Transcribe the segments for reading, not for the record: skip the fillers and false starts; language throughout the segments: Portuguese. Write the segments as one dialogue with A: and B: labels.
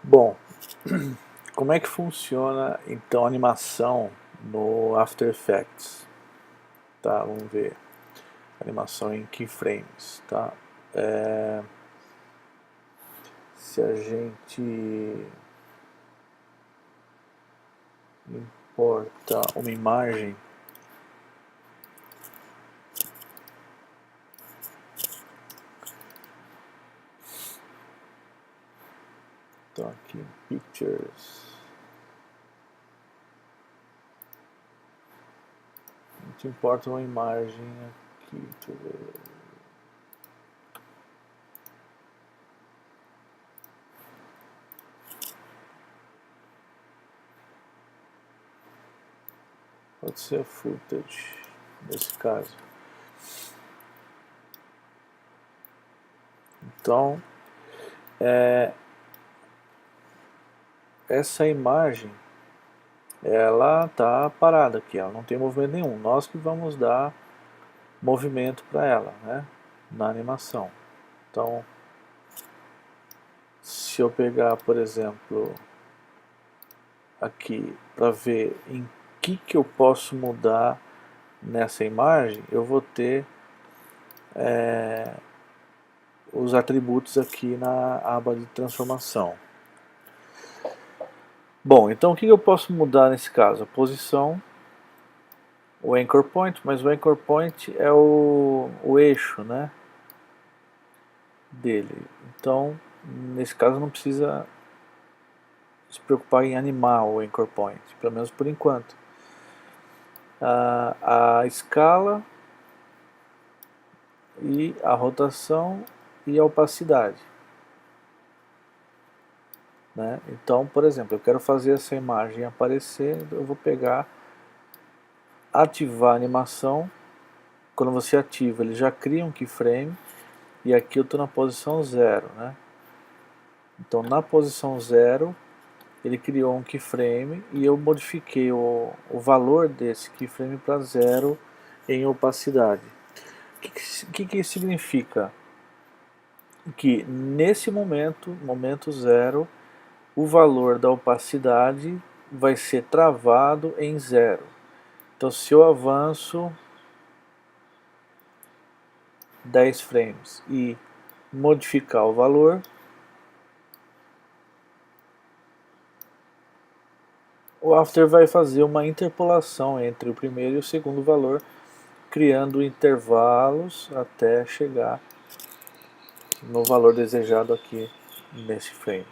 A: Bom, como é que funciona então a animação no After Effects? Tá, vamos ver. Animação em keyframes, tá? Se a gente importa uma imagem, então aqui em Pictures, a gente importa uma imagem aqui, deixa eu ver. Pode ser a footage, nesse caso. Então, essa imagem, ela está parada aqui, ela não tem movimento nenhum. Nós que vamos dar movimento para ela, né, na animação. Então, se eu pegar, por exemplo, aqui para ver em que eu posso mudar nessa imagem, eu vou ter os atributos aqui na aba de transformação. Bom, então o que eu posso mudar nesse caso? A posição, o anchor point, mas o anchor point é o eixo, né, dele. Então, nesse caso não precisa se preocupar em animar o anchor point, pelo menos por enquanto. A escala e a rotação e a opacidade, né? Então, por exemplo, eu quero fazer essa imagem aparecer, eu vou pegar, ativar a animação. Quando você ativa, ele já cria um keyframe e aqui eu estou na posição 0, né? Então, na posição 0, ele criou um keyframe e eu modifiquei o valor desse keyframe para 0 em opacidade. O que isso significa? Que nesse momento 0, o valor da opacidade vai ser travado em 0. Então, se eu avanço 10 frames e modificar o valor, o After vai fazer uma interpolação entre o primeiro e o segundo valor, criando intervalos até chegar no valor desejado aqui nesse frame.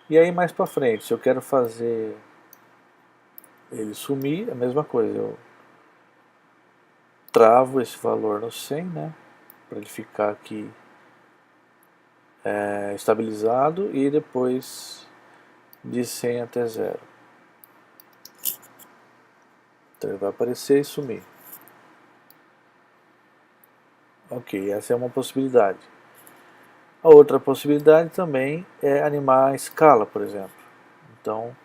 A: E aí mais para frente, se eu quero fazer ele sumir, a mesma coisa, eu travo esse valor no 100, né, para ele ficar aqui estabilizado, e depois de 100 até 0. Então ele vai aparecer e sumir. Ok, essa é uma possibilidade. A outra possibilidade também é animar a escala, por exemplo. Então,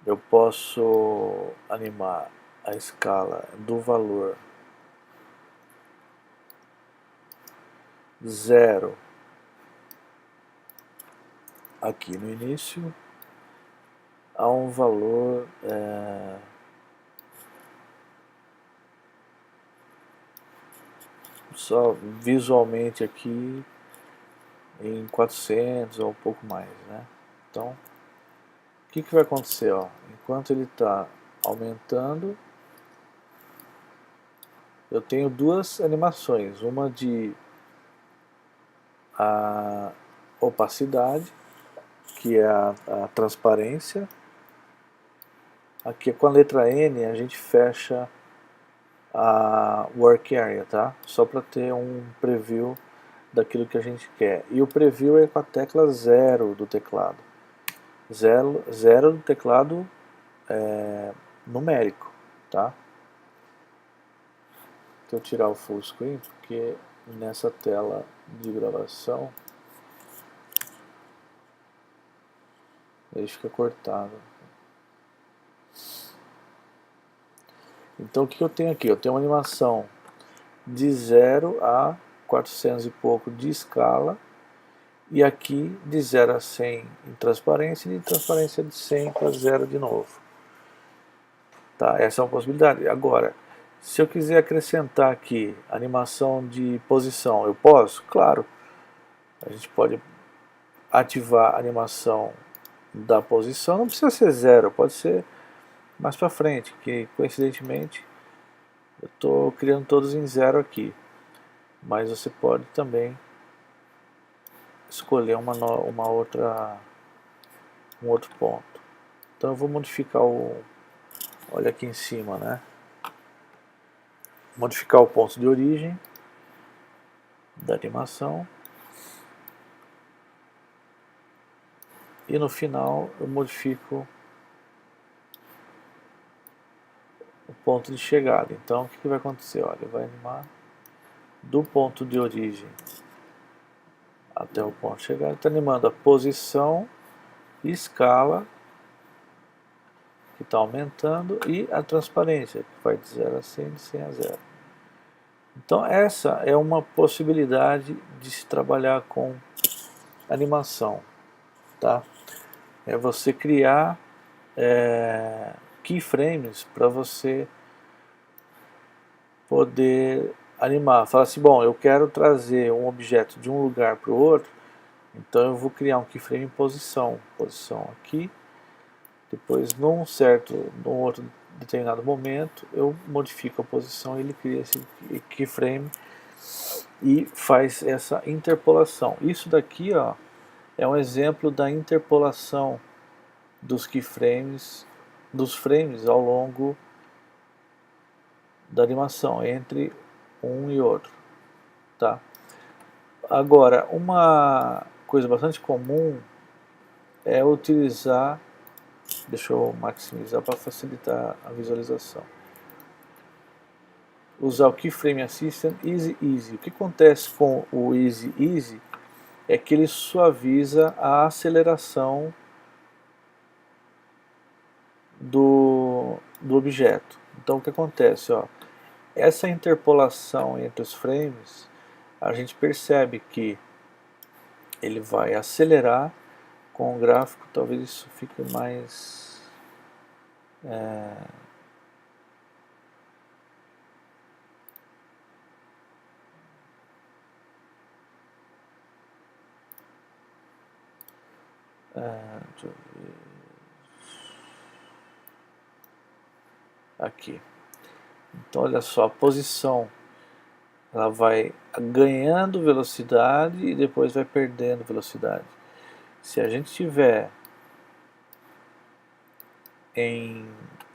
A: eu posso animar a escala do valor 0 aqui no início a um valor só visualmente aqui em 400 ou um pouco mais, né? Então, o que vai acontecer? Ó? Enquanto ele está aumentando, eu tenho duas animações, uma de a opacidade, que é a transparência. Aqui com a letra N a gente fecha a work area, tá? Só para ter um preview daquilo que a gente quer. E o preview é com a tecla 0 do teclado. 0 do teclado numérico, tá? Deixa eu tirar o full screen, porque nessa tela de gravação ele fica cortado. Então o que eu tenho aqui? Eu tenho uma animação de 0 a 400 e pouco de escala e aqui de 0 a 100 em transparência, e de transparência de 100 para 0 de novo. Tá? Essa é uma possibilidade. Agora, se eu quiser acrescentar aqui animação de posição, eu posso? Claro. A gente pode ativar a animação da posição, não precisa ser 0, pode ser mais para frente, que coincidentemente eu estou criando todos em 0 aqui. Mas você pode também escolher um outro ponto. Então eu vou modificar olha aqui em cima, né? Modificar o ponto de origem da animação. E no final eu modifico o ponto de chegada. Então o que vai acontecer? Olha, vai animar do ponto de origem até o ponto de chegada. Está animando a posição, escala, que está aumentando, e a transparência, que vai de 0 a 100, de 100 a 0. Então essa é uma possibilidade de se trabalhar com animação, tá? É você criar keyframes para você poder animar. Fala assim, bom, eu quero trazer um objeto de um lugar para o outro, então eu vou criar um keyframe em posição aqui, depois num outro determinado momento eu modifico a posição e ele cria esse keyframe e faz essa interpolação. Isso daqui, ó, é um exemplo da interpolação dos keyframes, dos frames ao longo da animação, entre um e outro, tá? Agora, uma coisa bastante comum é utilizar, deixa eu maximizar para facilitar a visualização, usar o Keyframe Assistant Easy Easy. O que acontece com o Easy Easy é que ele suaviza a aceleração do objeto. Então o que acontece? Ó, essa interpolação entre os frames, a gente percebe que ele vai acelerar com o gráfico, talvez isso fique mais... deixa eu ver. Aqui. Então olha só, a posição ela vai ganhando velocidade e depois vai perdendo velocidade. Se a gente tiver em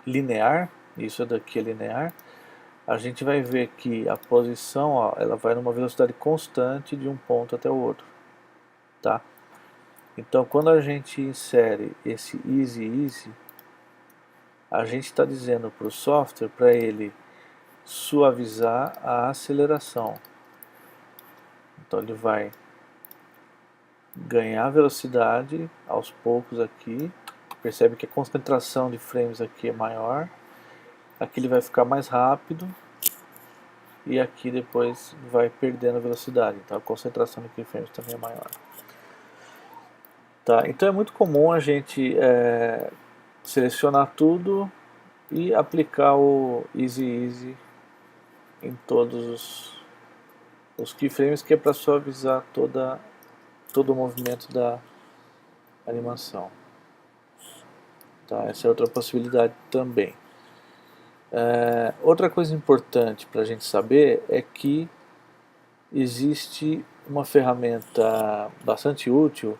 A: linear, isso daqui é linear, a gente vai ver que a posição, ó, ela vai numa velocidade constante de um ponto até o outro, tá? Então quando a gente insere esse Easy Easy, a gente está dizendo para o software para ele suavizar a aceleração. Então ele vai ganhar velocidade aos poucos aqui, percebe que a concentração de frames aqui é maior, aqui ele vai ficar mais rápido e aqui depois vai perdendo velocidade, então a concentração de keyframes também é maior. Tá, então é muito comum a gente selecionar tudo e aplicar o Easy Easy em todos os keyframes, que é para suavizar todo o movimento da animação. Tá, essa é outra possibilidade também. Outra coisa importante para a gente saber é que existe uma ferramenta bastante útil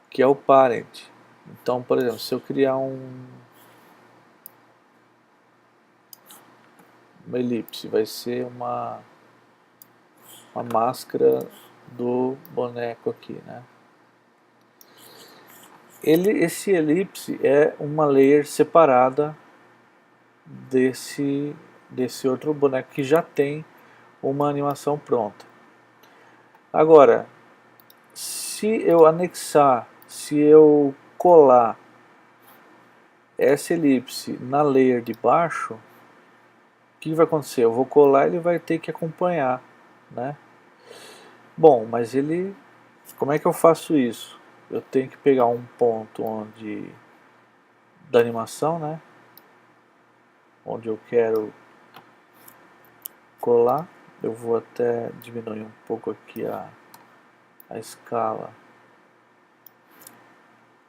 A: que é o Parent. Então, por exemplo, se eu criar uma elipse, vai ser uma máscara do boneco aqui, né? Esse elipse é uma layer separada desse outro boneco que já tem uma animação pronta. Agora, se eu anexar, se eu colar essa elipse na layer de baixo, o que vai acontecer? Eu vou colar e ele vai ter que acompanhar, né? Bom, mas ele Como é que eu faço isso? Eu tenho que pegar um ponto onde da animação, né? Onde eu quero colar. Eu vou até diminuir um pouco aqui a escala.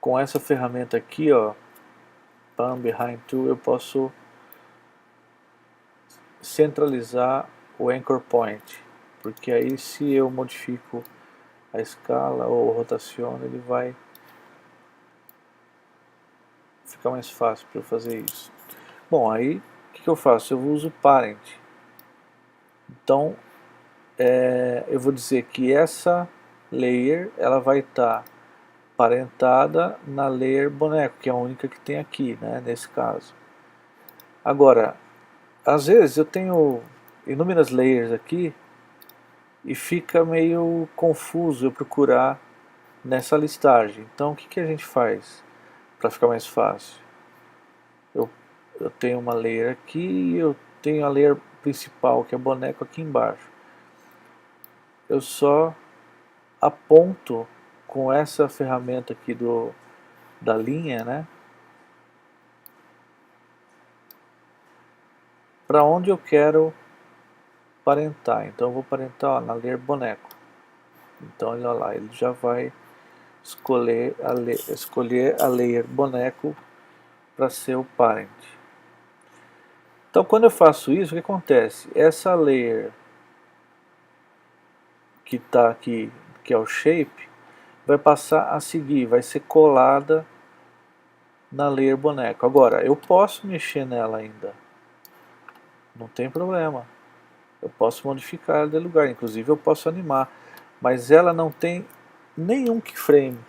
A: Com essa ferramenta aqui, ó, Pan Behind Tool, eu posso centralizar o Anchor Point, porque aí se eu modifico a escala ou rotaciono, ele vai ficar mais fácil para eu fazer isso. Bom, aí o que eu faço? Eu uso Parent. Então eu vou dizer que essa layer ela vai estar parentada na layer boneco, que é a única que tem aqui, né, nesse caso. Agora, às vezes eu tenho inúmeras layers aqui e fica meio confuso eu procurar nessa listagem. Então o que a gente faz para ficar mais fácil? Eu tenho uma layer aqui e eu tenho a layer principal, que é boneco, aqui embaixo. Eu só aponto com essa ferramenta aqui da linha, né, para onde eu quero parentar. Então eu vou parentar, ó, na layer boneco. Então olha lá, ele já vai escolher a layer boneco para ser o parent. Então quando eu faço isso, o que acontece? Essa layer que está aqui, que é o shape, vai passar a seguir, vai ser colada na layer boneco. Agora, eu posso mexer nela ainda, não tem problema. Eu posso modificar ela de lugar, inclusive eu posso animar, mas ela não tem nenhum keyframe,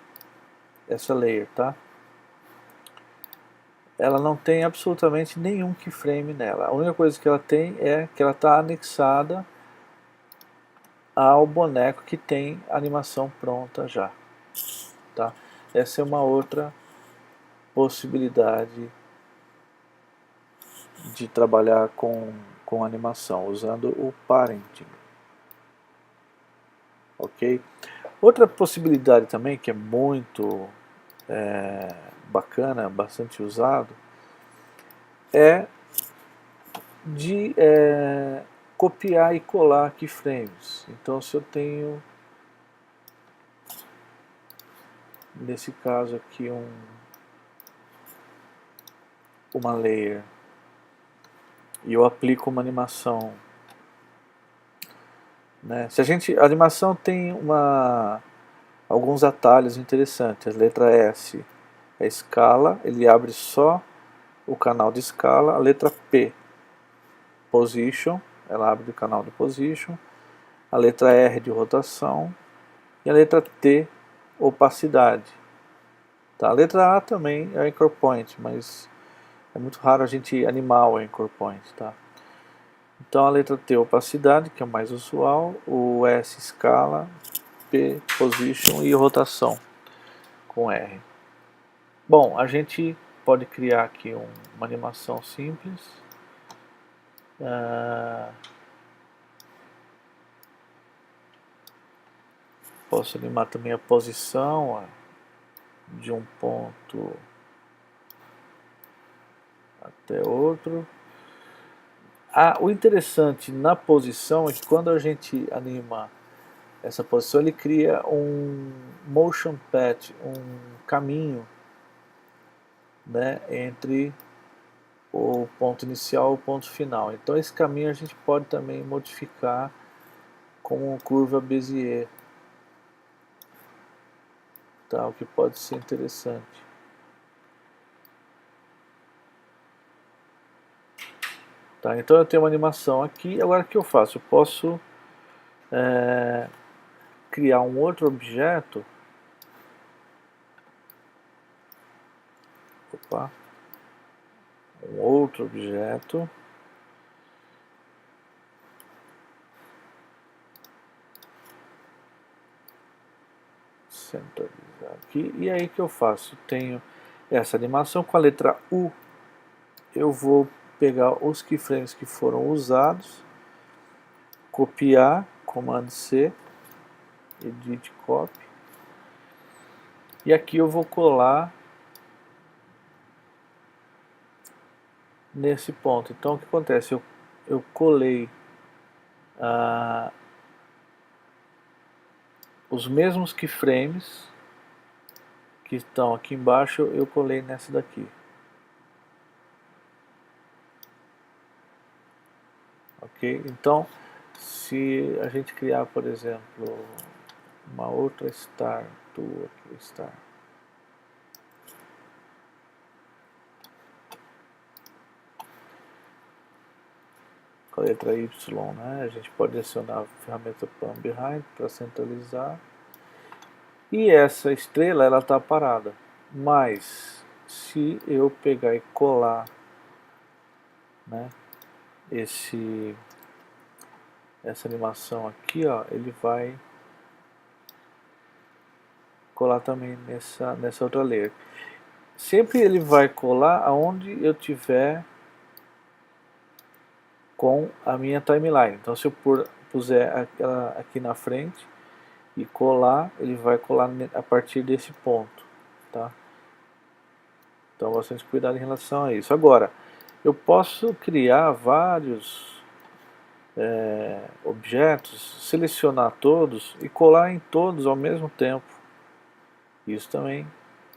A: essa layer, tá? Ela não tem absolutamente nenhum keyframe nela. A única coisa que ela tem é que ela está anexada ao boneco que tem a animação pronta já, tá? Essa é uma outra possibilidade de trabalhar com animação, usando o parenting. Ok? Outra possibilidade também, que é muito bacana, bastante usado, é de copiar e colar keyframes. Então se eu tenho, nesse caso aqui, uma layer, e eu aplico uma animação, né? A animação tem alguns atalhos interessantes. A letra S é escala, ele abre só o canal de escala. A letra P, position, ela abre o canal de position. A letra R de rotação e a letra T, opacidade. Tá? A letra A também é anchor point, mas é muito raro a gente animar o anchor point, tá? Então a letra T, opacidade, que é o mais usual, o S, escala, P, position e rotação com R. Bom, a gente pode criar aqui uma animação simples. Posso animar também a posição, ó, de um ponto até outro. O interessante na posição é que quando a gente anima essa posição, ele cria um motion path, um caminho, né, entre o ponto inicial e o ponto final. Então esse caminho a gente pode também modificar com curva Bézier, tá, o que pode ser interessante. Tá, então eu tenho uma animação aqui. Agora o que eu faço? Eu posso criar um outro objeto. Opa, um outro objeto. Centralizar aqui. E aí que eu faço? Tenho essa animação com a letra U. Eu vou pegar os keyframes que foram usados, copiar, Command C, Edit Copy, E aqui eu vou colar nesse ponto. Então o que acontece? Eu colei os mesmos keyframes que estão aqui embaixo, eu colei nessa daqui. Ok? Então, se a gente criar, por exemplo, uma outra star tool aqui, star. Com a letra Y, né? A gente pode adicionar a ferramenta Pan Behind para centralizar. E essa estrela, ela está parada. Mas, se eu pegar e colar, né, essa animação aqui, ó, ele vai colar também nessa outra layer. Sempre ele vai colar aonde eu tiver com a minha timeline. Então se eu puser ela aqui na frente e colar, ele vai colar a partir desse ponto, tá? Então bastante cuidado em relação a isso. Agora, eu posso criar vários objetos, selecionar todos e colar em todos ao mesmo tempo. Isso também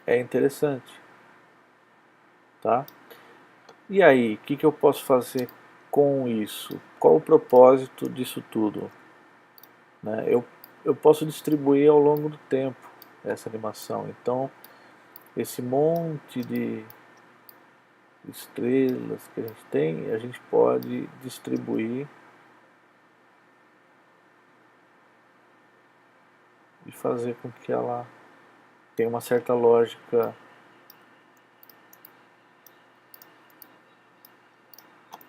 A: é interessante, tá? E aí, o que eu posso fazer com isso? Qual o propósito disso tudo? Né? Eu posso distribuir ao longo do tempo essa animação. Então, esse monte de estrelas que a gente tem, a gente pode distribuir e fazer com que ela tenha uma certa lógica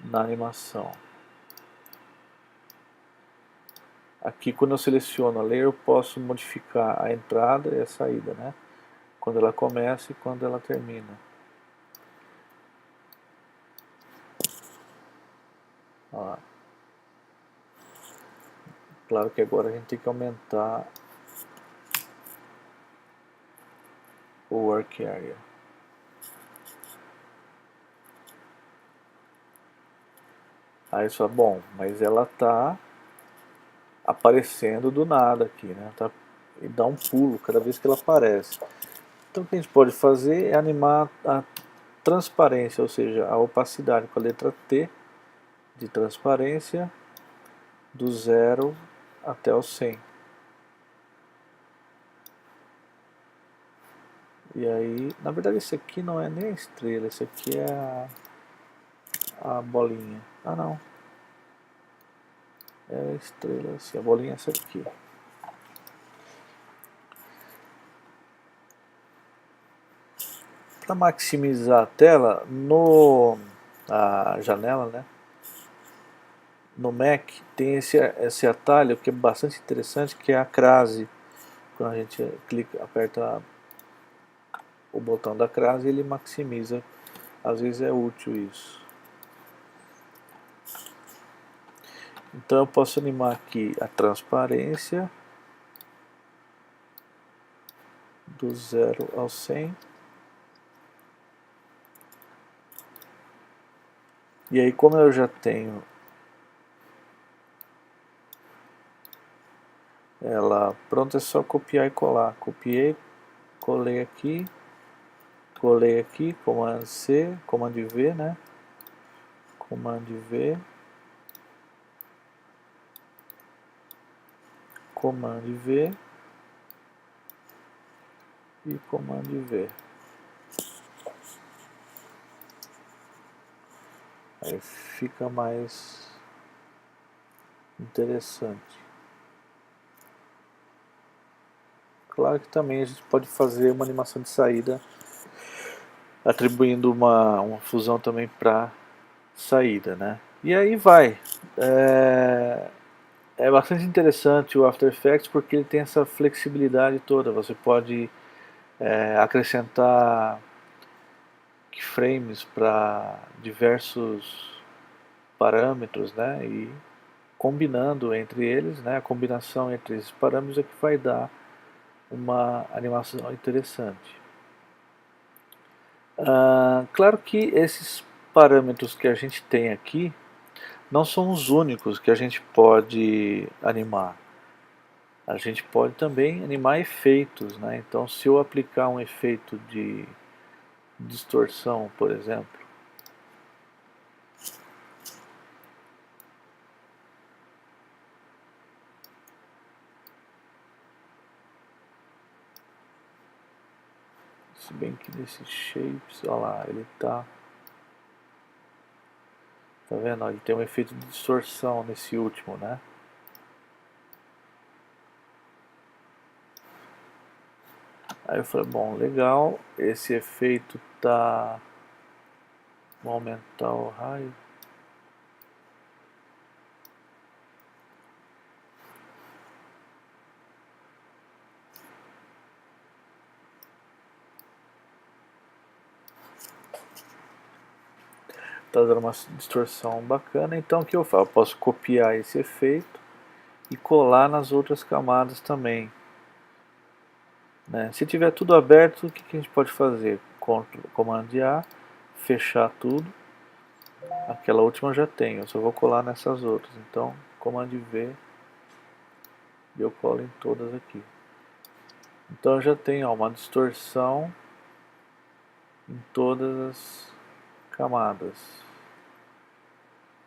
A: na animação. Aqui, quando eu seleciono a layer, eu posso modificar a entrada e a saída, né? Quando ela começa e quando ela termina. Ó. Claro que agora a gente tem que aumentar o work area. Aí só, bom, mas ela tá aparecendo do nada aqui, né? Tá, e dá um pulo cada vez que ela aparece. Então o que a gente pode fazer é animar a transparência, ou seja, a opacidade com a letra T de transparência do 0 até o 100. E aí, na verdade esse aqui não é nem a estrela, esse aqui é a bolinha. Ah não, é a estrela assim, a bolinha é essa aqui. Para maximizar a tela, a janela, né? No Mac tem esse atalho que é bastante interessante, que é a crase. Quando a gente aperta o botão da crase, ele maximiza. Às vezes é útil isso. Então eu posso animar aqui a transparência do 0 ao 100. E aí, como eu já tenho ela pronta, é só copiar e colar. Copiei, colei aqui, Command C, Command V, né? Command V, Command V e Command V. Aí fica mais interessante. Claro que também a gente pode fazer uma animação de saída atribuindo uma fusão também para saída, né? E aí vai. É bastante interessante o After Effects porque ele tem essa flexibilidade toda. Você pode acrescentar keyframes para diversos parâmetros, né? E combinando entre eles, né? A combinação entre esses parâmetros é que vai dar uma animação interessante. Claro que esses parâmetros que a gente tem aqui não são os únicos que a gente pode animar. A gente pode também animar efeitos, né? Então, se eu aplicar um efeito de distorção, por exemplo, se bem que nesse shapes, olha lá, ele tá vendo? Ele tem um efeito de distorção nesse último, né? Aí eu falei, bom, legal, esse efeito tá... Vou aumentar o raio. Tá dando uma distorção bacana, então o que eu faço? Eu posso copiar esse efeito e colar nas outras camadas também, né? Se tiver tudo aberto, o que a gente pode fazer? Command A, fechar tudo. Aquela última eu já tenho, eu só vou colar nessas outras. Então, Command V e eu colo em todas aqui. Então eu já tenho uma distorção em todas as camadas.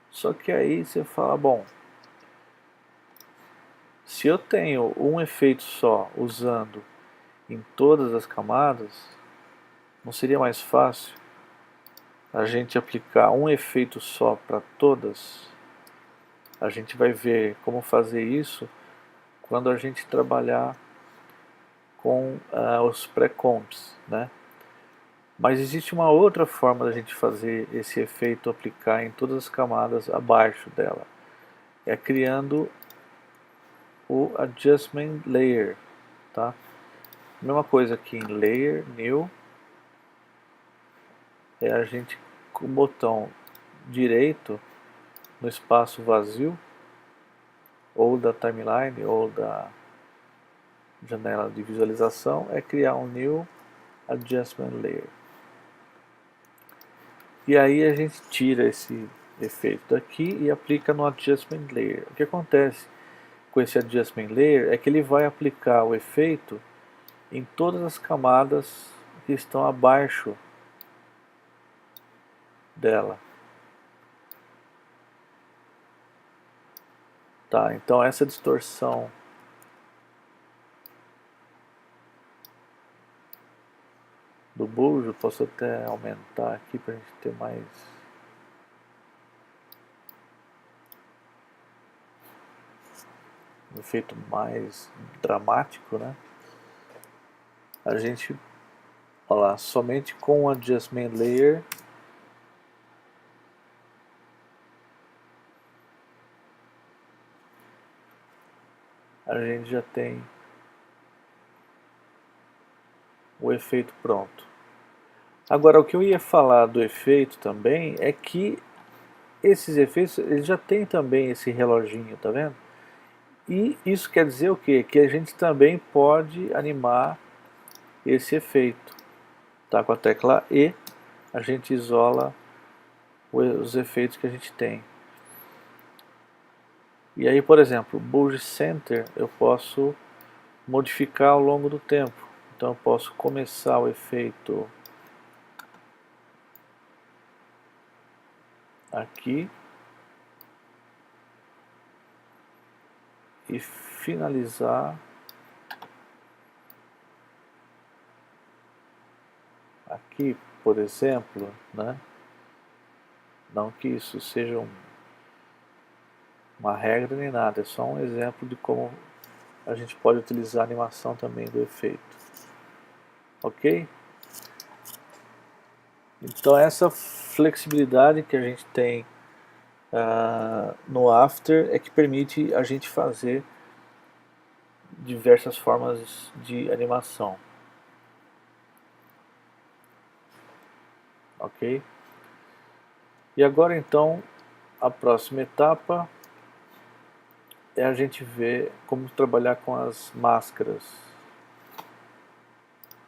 A: Só que aí você fala, bom, se eu tenho um efeito só usando em todas as camadas, não seria mais fácil a gente aplicar um efeito só para todas? A gente vai ver como fazer isso quando a gente trabalhar com os pré-comps, né? Mas existe uma outra forma da gente fazer esse efeito aplicar em todas as camadas abaixo dela. É criando o Adjustment Layer, tá? Mesma coisa aqui em Layer, New, é a gente com o botão direito no espaço vazio, ou da timeline, ou da janela de visualização, é criar um New Adjustment Layer. E aí a gente tira esse efeito daqui e aplica no Adjustment Layer. O que acontece com esse Adjustment Layer é que ele vai aplicar o efeito em todas as camadas que estão abaixo dela. Tá, então essa distorção do bujo, posso até aumentar aqui para a gente ter mais... um efeito mais dramático, né? A gente, olha lá, somente com o Adjustment Layer a gente já tem o efeito pronto. Agora, o que eu ia falar do efeito também é que esses efeitos, eles já tem também esse reloginho, tá vendo? E isso quer dizer o quê? Que a gente também pode animar esse efeito. Tá? Com a tecla E, a gente isola os efeitos que a gente tem. E aí, por exemplo, o Bulge Center eu posso modificar ao longo do tempo. Então eu posso começar o efeito aqui e finalizar aqui, por exemplo, né? Não que isso seja uma regra nem nada, é só um exemplo de como a gente pode utilizar a animação também do efeito. Ok? Então essa flexibilidade que a gente tem no After é que permite a gente fazer diversas formas de animação. Ok? E agora então a próxima etapa é a gente ver como trabalhar com as máscaras.